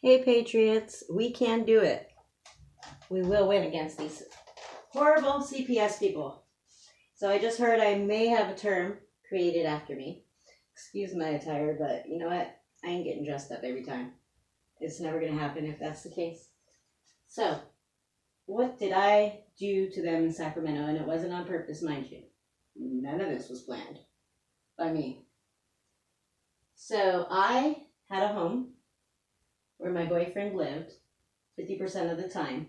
Hey, Patriots, we can do it. We will win against these horrible CPS people. So I just heard I may have a term created after me. Excuse my attire, but you know what? I ain't getting dressed up every time. It's never going to happen if that's the case. So, what did I do to them in Sacramento? And it wasn't on purpose, mind you. None of this was planned by me. So, I had a home where my boyfriend lived 50% of the time.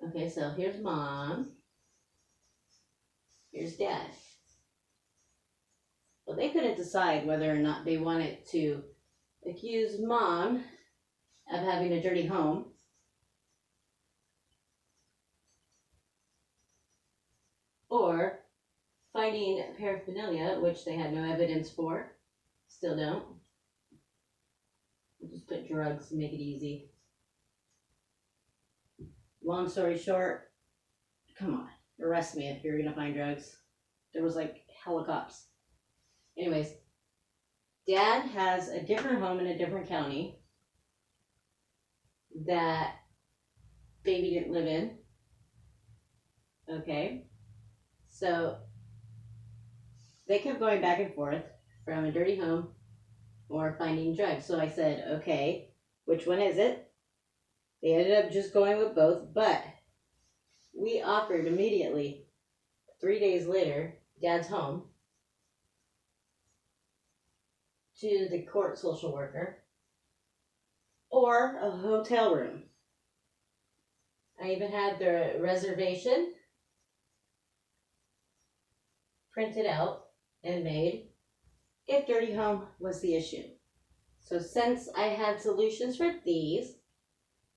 Okay, so here's mom. Here's dad. Well, they couldn't decide whether or not they wanted to accuse mom of having a dirty home or finding paraphernalia, which they had no evidence for. Still don't. We'll just put drugs to make it easy. Long story short, come on, arrest me if you're gonna find drugs. There was like helicopters. Anyways, dad has a different home in a different county that baby didn't live in. Okay, so they kept going back and forth from a dirty home or finding drugs. So I said, okay, which one is it? They ended up just going with both, but we offered immediately, 3 days later, dad's home to the court social worker or a hotel room. I even had the reservation printed out and made if dirty home was the issue. So since I had solutions for these,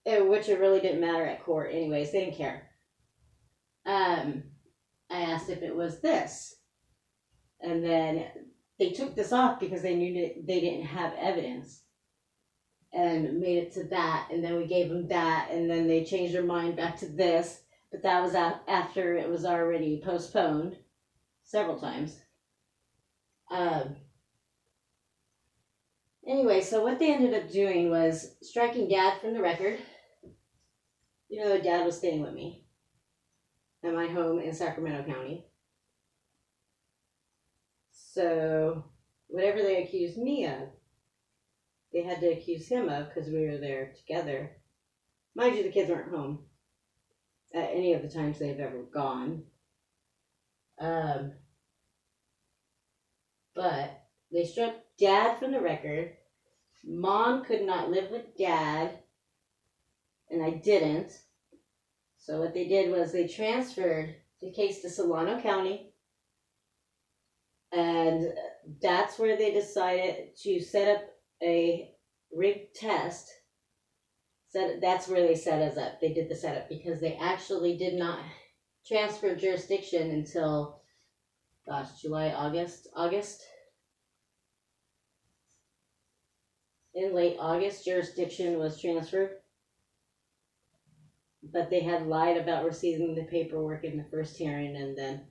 which it really didn't matter at court anyways, they didn't care. I asked if it was this. And then they took this off because they knew that they didn't have evidence and made it to that. And then we gave them that. And then they changed their mind back to this. But that was after it was already postponed several times. Anyway, so what they ended up doing was striking dad from the record. You know, dad was staying with me at my home in Sacramento County. So whatever they accused me of, they had to accuse him of because we were there together. Mind you, the kids weren't home at any of the times they've ever gone. But they struck dad from the record. Mom could not live with dad, and I didn't. So what they did was they transferred the case to Solano County, and that's where they decided to set up a rigged test. That's where they set us up. They did the setup because they actually did not transfer jurisdiction until, August. In late August, jurisdiction was transferred. But they had lied about receiving the paperwork in the first hearing, and then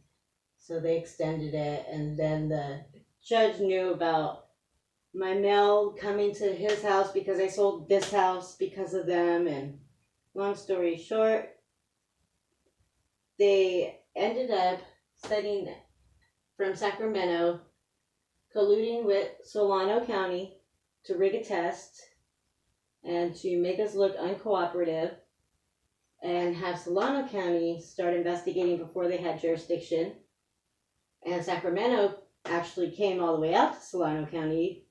so they extended it, and then the judge knew about my mail coming to his house because I sold this house because of them, and long story short, they ended up setting from Sacramento, colluding with Solano County to rig a test and to make us look uncooperative and have Solano County start investigating before they had jurisdiction. And Sacramento actually came all the way out to Solano County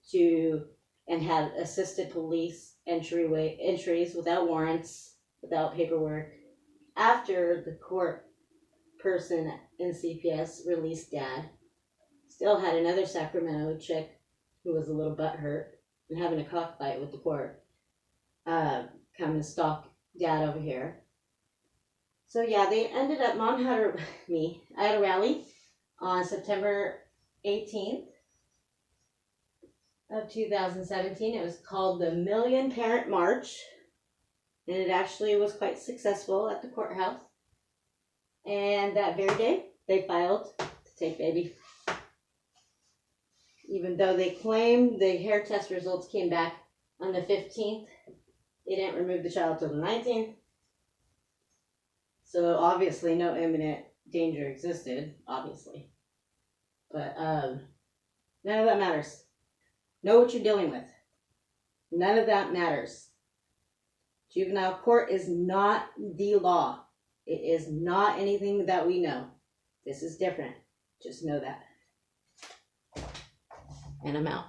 and had assisted police entries without warrants, without paperwork. After the court person in CPS released dad, still had another Sacramento chick who was a little butthurt and having a cockfight with the court come and stalk dad over here. So yeah, they ended up, I had a rally on September 18th of 2017. It was called the Million Parent March, and it actually was quite successful at the courthouse. And that very day, they filed to take baby. Even though they claimed the hair test results came back on the 15th, They didn't remove the child till the 19th. So obviously no imminent danger existed, obviously. But none of that matters. Know what you're dealing with. None of that matters. Juvenile court is not the law. It is not anything that we know. This is different. Just know that. And I'm out.